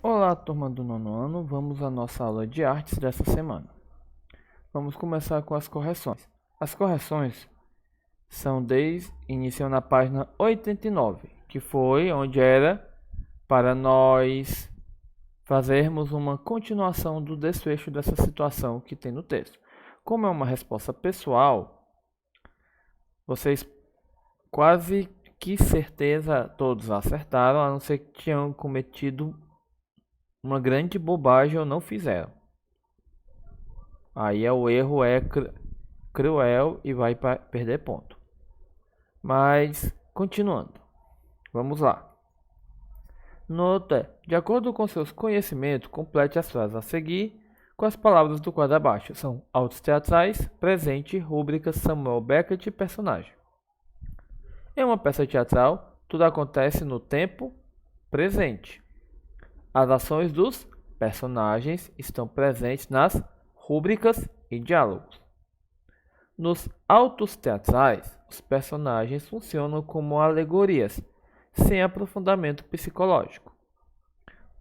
Olá, turma do nono ano, vamos à nossa aula de artes dessa semana. Vamos começar com as correções. As correções iniciam na página 89, que foi onde era para nós fazermos uma continuação do desfecho dessa situação que tem no texto. Como é uma resposta pessoal, vocês quase que certeza todos acertaram, a não ser que tenham cometido uma grande bobagem ou não fizeram. Aí o erro é cruel e vai perder ponto. Mas, continuando. Vamos lá. Nota: de acordo com seus conhecimentos, complete as frases a seguir com as palavras do quadro abaixo. São autos teatrais, presente, rúbricas, Samuel Beckett e personagem. Em uma peça teatral, tudo acontece no tempo presente. As ações dos personagens estão presentes nas rúbricas e diálogos. Nos autos teatrais, os personagens funcionam como alegorias, sem aprofundamento psicológico.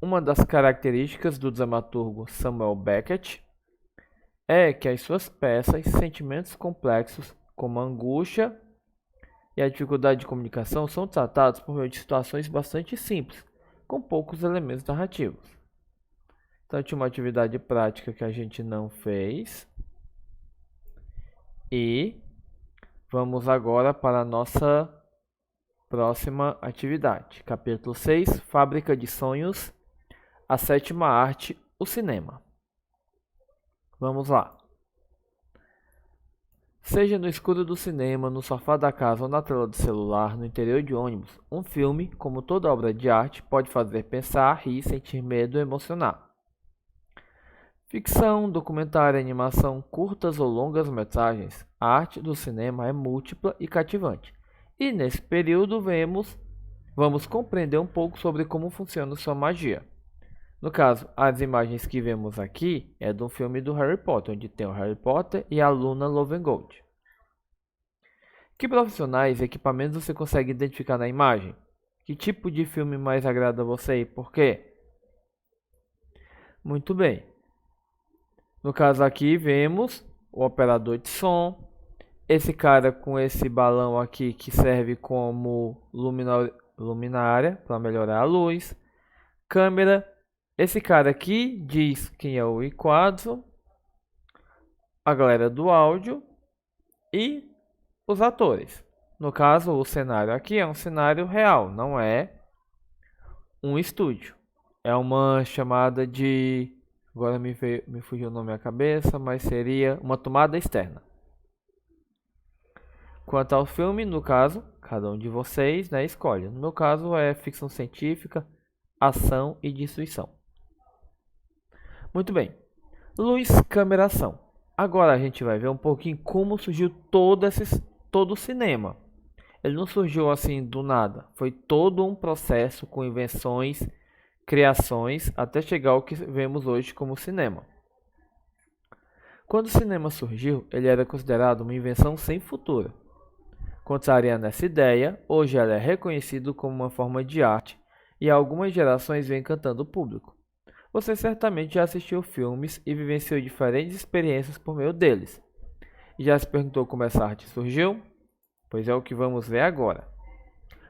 Uma das características do dramaturgo Samuel Beckett é que as suas peças, sentimentos complexos, como a angústia e a dificuldade de comunicação, são tratados por meio de situações bastante simples, com poucos elementos narrativos. Então, tinha uma atividade prática que a gente não fez. E vamos agora para a nossa próxima atividade. Capítulo 6, Fábrica de Sonhos, a sétima arte, o cinema. Vamos lá. Seja no escuro do cinema, no sofá da casa ou na tela do celular, no interior de ônibus, um filme, como toda obra de arte, pode fazer pensar, rir, sentir medo e emocionar. Ficção, documentário, animação, curtas ou longas metragens, a arte do cinema é múltipla e cativante. E nesse período vamos compreender um pouco sobre como funciona sua magia. No caso, as imagens que vemos aqui é do filme do Harry Potter, onde tem o Harry Potter e a Luna Lovegood. Que profissionais e equipamentos você consegue identificar na imagem? Que tipo de filme mais agrada a você e por quê? Muito bem. No caso aqui vemos o operador de som, esse cara com esse balão aqui que serve como luminária para melhorar a luz, câmera, esse cara aqui diz quem é o enquadro, a galera do áudio e os atores. No caso, o cenário aqui é um cenário real, não é um estúdio. É uma chamada de... Agora me fugiu o nome à cabeça, mas seria uma tomada externa. Quanto ao filme, no caso, cada um de vocês, né, escolhe. No meu caso é ficção científica, ação e destruição. Muito bem. Luz, câmera, ação. Agora a gente vai ver um pouquinho como surgiu todo o cinema. Ele não surgiu assim do nada. Foi todo um processo com invenções, criações, até chegar ao que vemos hoje como cinema. Quando o cinema surgiu, ele era considerado uma invenção sem futuro. Contrariando essa ideia, hoje ela é reconhecido como uma forma de arte e algumas gerações vêm encantando o público. Você certamente já assistiu filmes e vivenciou diferentes experiências por meio deles. E já se perguntou como essa arte surgiu? Pois é o que vamos ver agora.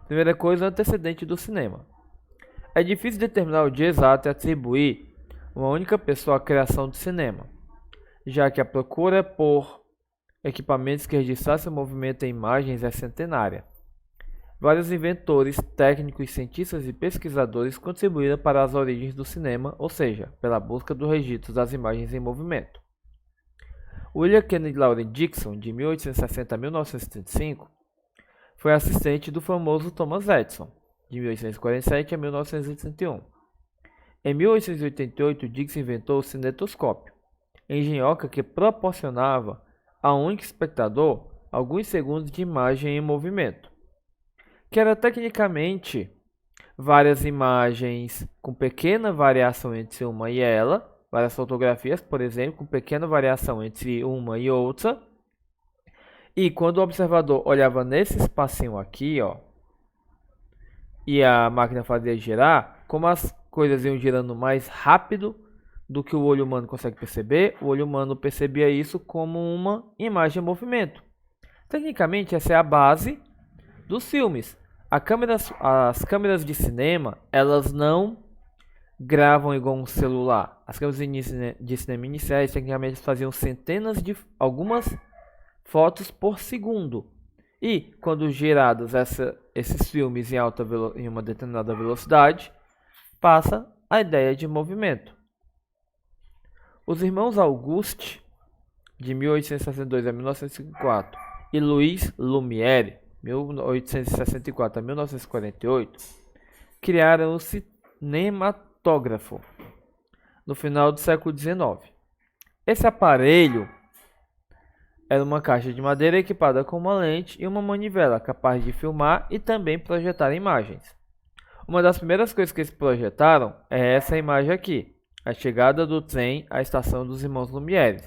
Primeira coisa, antecedente do cinema. É difícil determinar o dia exato e atribuir uma única pessoa à criação do cinema, já que a procura por equipamentos que registrassem o movimento em imagens é centenária. Vários inventores, técnicos, cientistas e pesquisadores contribuíram para as origens do cinema, ou seja, pela busca do registro das imagens em movimento. William Kennedy Lawrence Dixon, de 1860 a 1935, foi assistente do famoso Thomas Edison, de 1847 a 1931. Em 1888, Dixon inventou o cinetoscópio, engenhoca que proporcionava a um único espectador alguns segundos de imagem em movimento, que era tecnicamente várias imagens com pequena variação entre uma e ela, várias fotografias, por exemplo, com pequena variação entre uma e outra. E quando o observador olhava nesse espacinho aqui, ó, e a máquina fazia girar, coisas iam girando mais rápido do que o olho humano consegue perceber. O olho humano percebia isso como uma imagem em movimento. Tecnicamente, essa é a base dos filmes. As câmeras de cinema, elas não gravam igual um celular. As câmeras de cinema iniciais, tecnicamente, faziam centenas de algumas fotos por segundo. E quando gerados esses filmes em uma determinada velocidade, passa a ideia de movimento. Os irmãos Auguste, de 1862 a 1904, e Louis Lumière, 1864 a 1948, criaram o cinematógrafo no final do século XIX. Esse aparelho era uma caixa de madeira equipada com uma lente e uma manivela capaz de filmar e também projetar imagens. Uma das primeiras coisas que eles projetaram é essa imagem aqui, a chegada do trem à estação dos irmãos Lumière.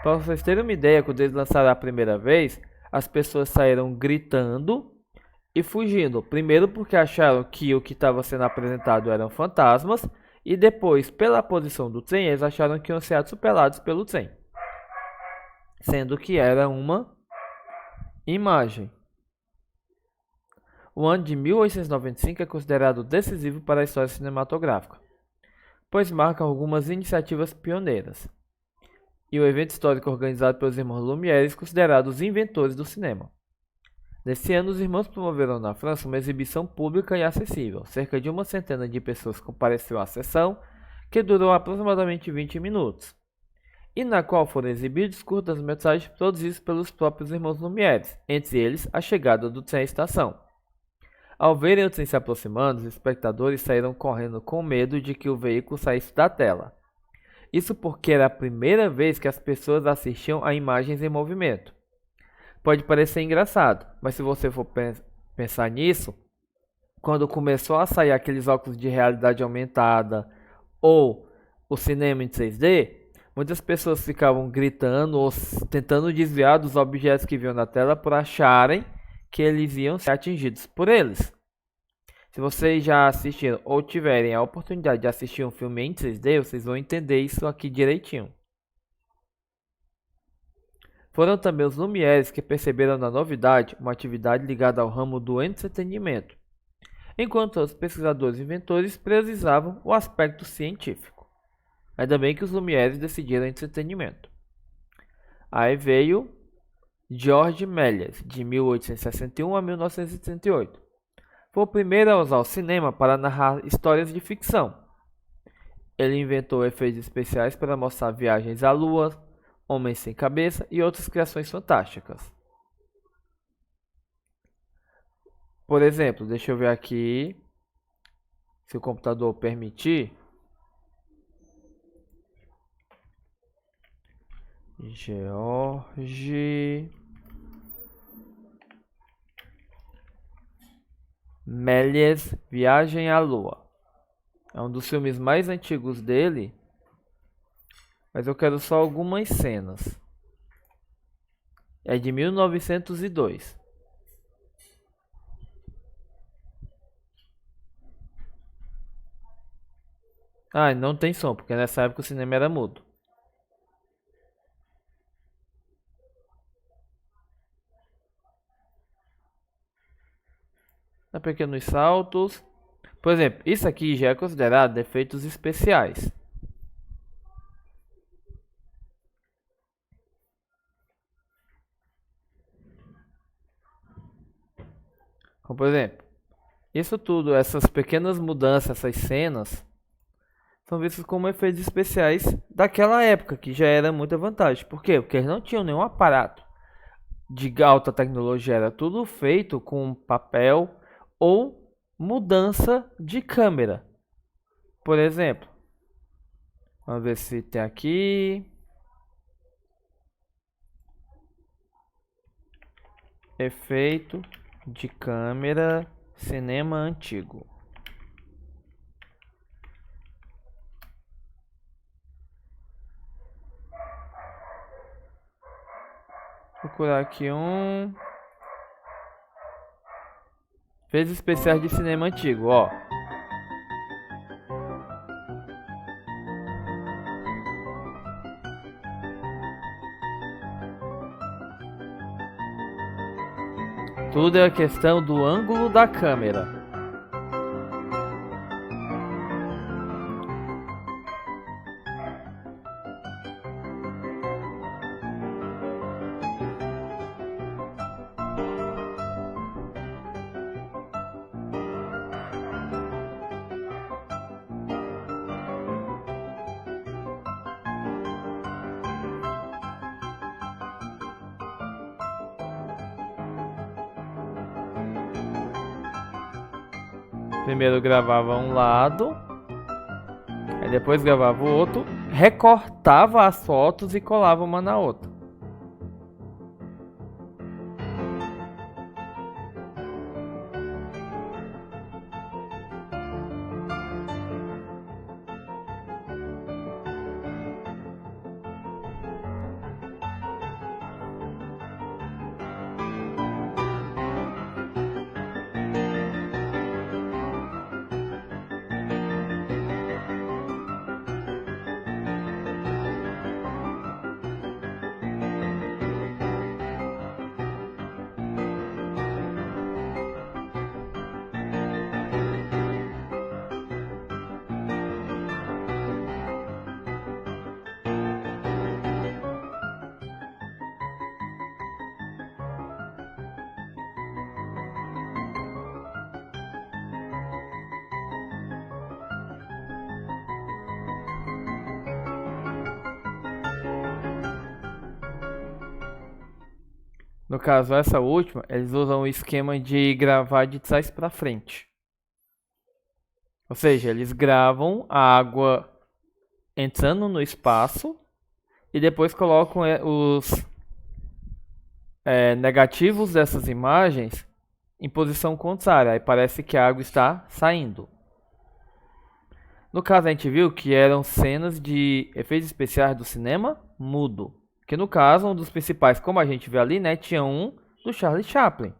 Para vocês terem uma ideia, quando eles lançaram a primeira vez, as pessoas saíram gritando e fugindo. Primeiro porque acharam que o que estava sendo apresentado eram fantasmas, e depois, pela posição do trem, eles acharam que iam ser atropelados pelo trem, sendo que era uma imagem. O ano de 1895 é considerado decisivo para a história cinematográfica, pois marca algumas iniciativas pioneiras, e o evento histórico organizado pelos irmãos Lumière, considerados os inventores do cinema. Nesse ano, os irmãos promoveram na França uma exibição pública e acessível. Cerca de uma centena de pessoas compareceu à sessão, que durou aproximadamente 20 minutos, e na qual foram exibidos curtas-metragens produzidos pelos próprios irmãos Lumière, entre eles a chegada do trem à estação. Ao verem o trem se aproximando, os espectadores saíram correndo com medo de que o veículo saísse da tela. Isso porque era a primeira vez que as pessoas assistiam a imagens em movimento. Pode parecer engraçado, mas se você for pensar nisso, quando começou a sair aqueles óculos de realidade aumentada ou o cinema em 3D, muitas pessoas ficavam gritando ou tentando desviar dos objetos que viam na tela por acharem que eles iam ser atingidos por eles. Se vocês já assistiram ou tiverem a oportunidade de assistir um filme em 3D, vocês vão entender isso aqui direitinho. Foram também os Lumières que perceberam na novidade uma atividade ligada ao ramo do entretenimento, enquanto os pesquisadores e inventores priorizavam o aspecto científico. Ainda bem que os Lumières decidiram entretenimento. Aí veio Georges Méliès, de 1861 a 1938. Foi o primeiro a usar o cinema para narrar histórias de ficção. Ele inventou efeitos especiais para mostrar viagens à Lua, homens sem cabeça e outras criações fantásticas. Por exemplo, deixa eu ver aqui, se o computador permitir. Georges Méliès, Viagem à Lua. É um dos filmes mais antigos dele, mas eu quero só algumas cenas. É de 1902. Ah, não tem som, porque nessa época o cinema era mudo. Dá pequenos saltos. Por exemplo, isso aqui já é considerado efeitos especiais. Como por exemplo, isso tudo, essas pequenas mudanças, essas cenas, são vistas como efeitos especiais daquela época, que já era muita vantagem. Por quê? Porque eles não tinham nenhum aparato de alta tecnologia, era tudo feito com papel ou mudança de câmera. Por exemplo, vamos ver se tem aqui. Efeito de câmera, cinema antigo. Vou procurar aqui um. Efeitos especiais de cinema antigo, ó. Tudo é questão do ângulo da câmera. Primeiro gravava um lado, aí depois gravava o outro, recortava as fotos e colava uma na outra. No caso, essa última, eles usam o esquema de gravar de trás para frente. Ou seja, eles gravam a água entrando no espaço e depois colocam os negativos dessas imagens em posição contrária. Aí parece que a água está saindo. No caso, a gente viu que eram cenas de efeitos especiais do cinema mudo. Que no caso, um dos principais, como a gente vê ali, né, tinha um do Charlie Chaplin.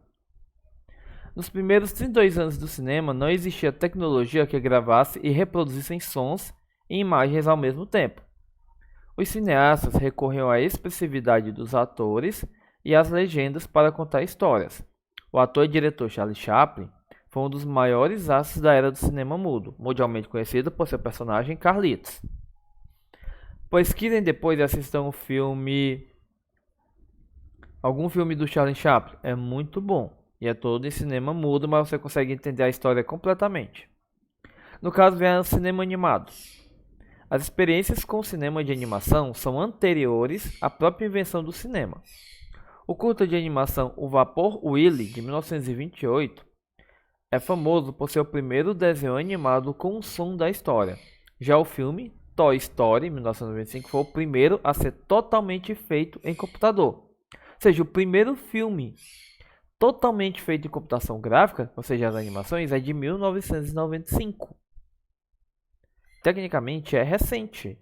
Nos primeiros 32 anos do cinema, não existia tecnologia que gravasse e reproduzisse sons e imagens ao mesmo tempo. Os cineastas recorriam à expressividade dos atores e às legendas para contar histórias. O ator e diretor Charlie Chaplin foi um dos maiores astros da era do cinema mudo, mundialmente conhecido por seu personagem Carlitos. Pesquisem depois e assistam o filme. Algum filme do Charlie Chaplin. É muito bom. E é todo em cinema mudo, mas você consegue entender a história completamente. No caso, vem o cinema animado. As experiências com o cinema de animação são anteriores à própria invenção do cinema. O curta de animação O Vapor Willie, de 1928, é famoso por ser o primeiro desenho animado com o som da história. Já o filme Toy Story, 1995, foi o primeiro a ser totalmente feito em computador. Ou seja, o primeiro filme totalmente feito em computação gráfica, ou seja, as animações, é de 1995. Tecnicamente é recente.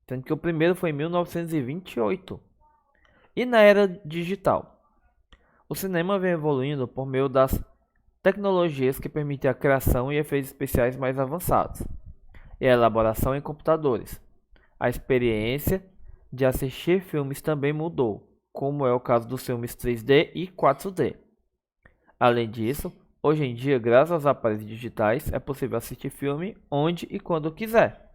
Sendo que o primeiro foi em 1928. E na era digital? O cinema vem evoluindo por meio das tecnologias que permitem a criação e efeitos especiais mais avançados e a elaboração em computadores. A experiência de assistir filmes também mudou, como é o caso dos filmes 3D e 4D. Além disso, hoje em dia, graças aos aparelhos digitais, é possível assistir filme onde e quando quiser.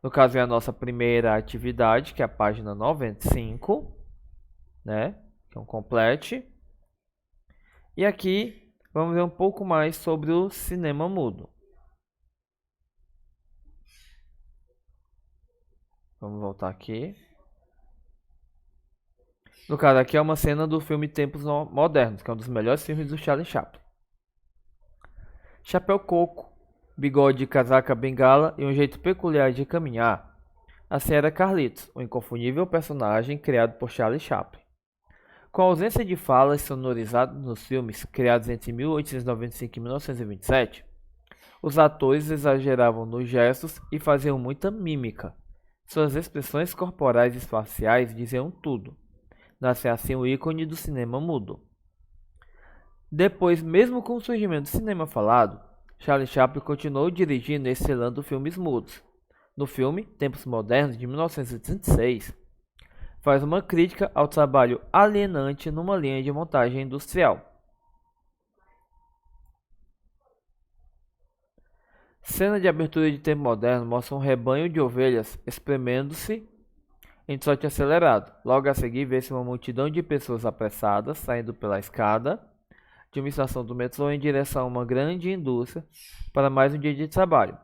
No caso, é a nossa primeira atividade, que é a página 95, né? Que é um complete. E aqui vamos ver um pouco mais sobre o cinema mudo. Vamos voltar aqui. No caso, aqui é uma cena do filme Tempos Modernos, que é um dos melhores filmes do Charlie Chaplin. Chapéu coco, bigode, casaca, bengala e um jeito peculiar de caminhar. Assim era Carlitos, o inconfundível personagem criado por Charlie Chaplin. Com a ausência de falas sonorizadas nos filmes criados entre 1895 e 1927, os atores exageravam nos gestos e faziam muita mímica. Suas expressões corporais e faciais diziam tudo. Nasce assim o ícone do cinema mudo. Depois, mesmo com o surgimento do cinema falado, Charlie Chaplin continuou dirigindo e estrelando filmes mudos. No filme Tempos Modernos, de 1936, faz uma crítica ao trabalho alienante numa linha de montagem industrial. Cena de abertura de tempo moderno mostra um rebanho de ovelhas espremendo-se em trote acelerado. Logo a seguir, vê-se uma multidão de pessoas apressadas saindo pela escada de uma estação do metrô em direção a uma grande indústria para mais um dia de trabalho.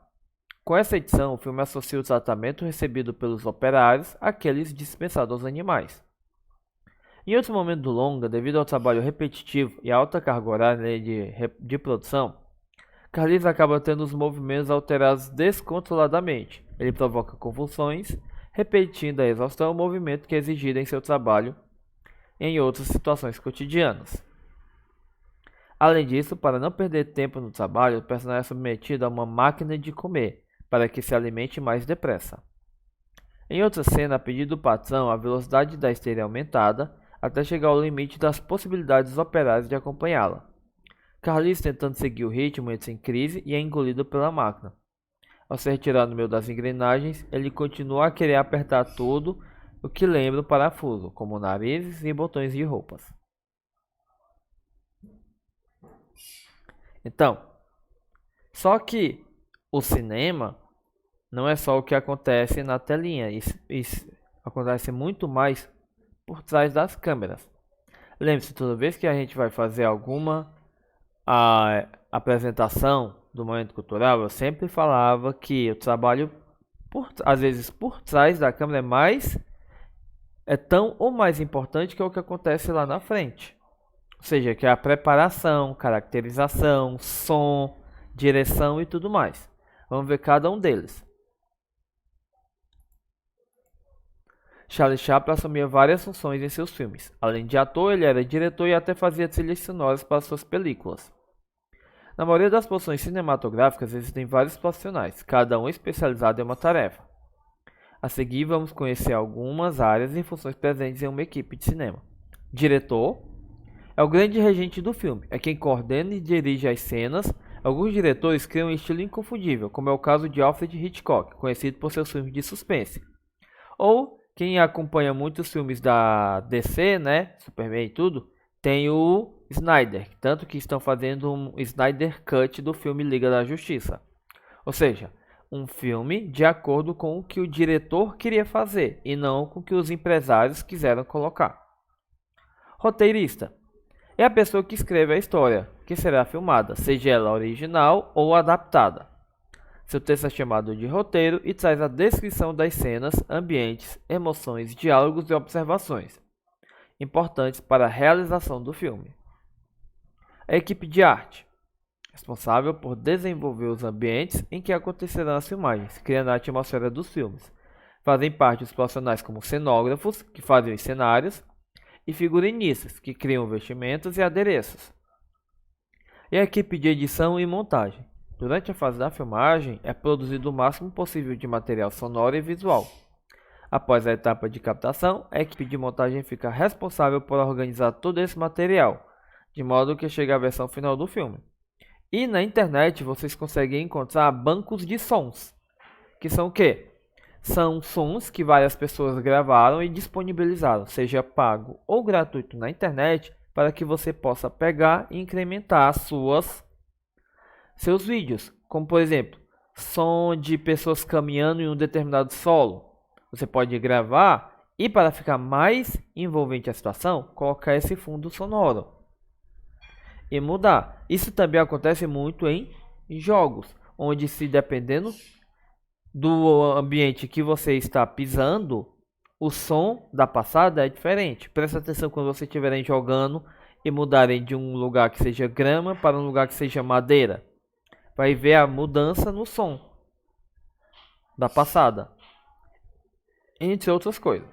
Com essa edição, o filme associa o tratamento recebido pelos operários àqueles dispensados aos animais. Em outro momento do longa, devido ao trabalho repetitivo e à alta carga horária de produção, Carlinhos acaba tendo os movimentos alterados descontroladamente. Ele provoca convulsões, repetindo a exaustão o movimento que é exigido em seu trabalho em outras situações cotidianas. Além disso, para não perder tempo no trabalho, o personagem é submetido a uma máquina de comer, para que se alimente mais depressa. Em outra cena, a pedido do patrão, a velocidade da esteira é aumentada, até chegar ao limite das possibilidades dos operários de acompanhá-la. Carlinhos, tentando seguir o ritmo, entra em crise e é engolido pela máquina. Ao ser retirado no meio das engrenagens, ele continua a querer apertar tudo o que lembra o parafuso, como narizes e botões de roupas. Então, só que o cinema não é só o que acontece na telinha, isso acontece muito mais por trás das câmeras. Lembre-se, toda vez que a gente vai fazer alguma apresentação do momento cultural, eu sempre falava que o trabalho, às vezes por trás da câmera, é tão ou mais importante que é o que acontece lá na frente. Ou seja, que é a preparação, caracterização, som, direção e tudo mais. Vamos ver cada um deles. Charlie Chaplin assumia várias funções em seus filmes. Além de ator, ele era diretor e até fazia trilhas sonoras para suas películas. Na maioria das produções cinematográficas existem vários profissionais, cada um especializado em uma tarefa. A seguir, vamos conhecer algumas áreas e funções presentes em uma equipe de cinema. Diretor é o grande regente do filme, é quem coordena e dirige as cenas. Alguns diretores criam um estilo inconfundível, como é o caso de Alfred Hitchcock, conhecido por seus filmes de suspense. Ou quem acompanha muitos filmes da DC, né, Superman e tudo, tem o Snyder, tanto que estão fazendo um Snyder Cut do filme Liga da Justiça. Ou seja, um filme de acordo com o que o diretor queria fazer e não com o que os empresários quiseram colocar. Roteirista é a pessoa que escreve a história, que será filmada, seja ela original ou adaptada. Seu texto é chamado de roteiro e traz a descrição das cenas, ambientes, emoções, diálogos e observações importantes para a realização do filme. A equipe de arte, responsável por desenvolver os ambientes em que acontecerão as filmagens, criando a atmosfera dos filmes. Fazem parte os profissionais como cenógrafos, que fazem os cenários, e figurinistas, que criam vestimentas e adereços. E a equipe de edição e montagem. Durante a fase da filmagem, é produzido o máximo possível de material sonoro e visual. Após a etapa de captação, a equipe de montagem fica responsável por organizar todo esse material, de modo que chegue à versão final do filme. E na internet vocês conseguem encontrar bancos de sons, que são o quê? São sons que várias pessoas gravaram e disponibilizaram, seja pago ou gratuito na internet, para que você possa pegar e incrementar seus vídeos, como por exemplo, som de pessoas caminhando em um determinado solo. Você pode gravar e, para ficar mais envolvente a situação, colocar esse fundo sonoro e mudar. Isso também acontece muito em jogos, onde, se dependendo do ambiente que você está pisando, o som da passada é diferente. Presta atenção quando você estiverem jogando e mudarem de um lugar que seja grama para um lugar que seja madeira. Vai ver a mudança no som da passada, entre outras coisas.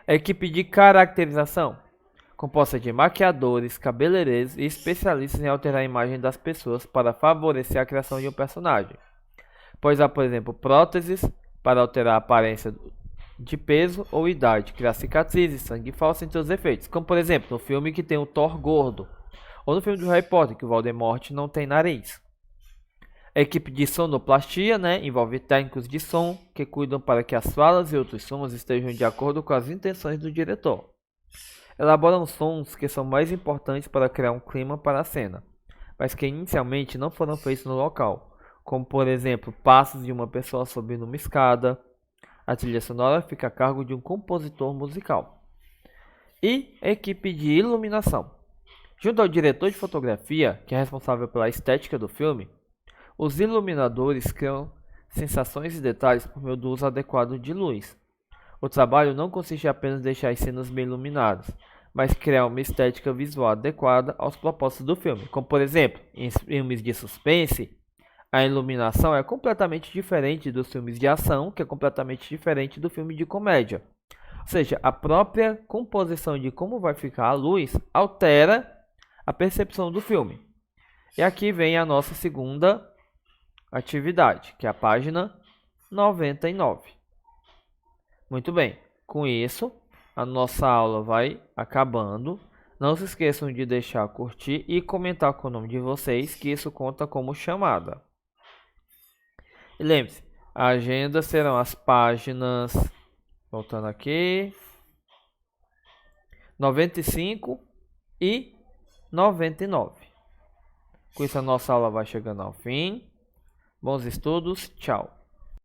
A equipe de caracterização, composta de maquiadores, cabeleireiros e especialistas em alterar a imagem das pessoas para favorecer a criação de um personagem. Pode usar, por exemplo, próteses para alterar a aparência de peso ou idade, criar cicatrizes, sangue falso, entre outros efeitos. Como, por exemplo, no filme que tem o Thor gordo, ou no filme do Harry Potter, que o Voldemort não tem nariz. Equipe de sonoplastia, né? Envolve técnicos de som que cuidam para que as falas e outros sons estejam de acordo com as intenções do diretor. Elaboram sons que são mais importantes para criar um clima para a cena, mas que inicialmente não foram feitos no local, como por exemplo, passos de uma pessoa subindo uma escada. A trilha sonora fica a cargo de um compositor musical. E equipe de iluminação. Junto ao diretor de fotografia, que é responsável pela estética do filme, os iluminadores criam sensações e detalhes por meio do uso adequado de luz. O trabalho não consiste em apenas deixar as cenas bem iluminadas, mas criar uma estética visual adequada aos propósitos do filme. Como por exemplo, em filmes de suspense, a iluminação é completamente diferente dos filmes de ação, que é completamente diferente do filme de comédia. Ou seja, a própria composição de como vai ficar a luz altera a percepção do filme. E aqui vem a nossa segunda atividade, que é a página 99. Muito bem, com isso a nossa aula vai acabando. Não se esqueçam de deixar curtir e comentar com o nome de vocês, que isso conta como chamada. E lembre-se, a agenda serão as páginas, voltando aqui, 95 e 99. Com isso a nossa aula vai chegando ao fim. Bons estudos, tchau.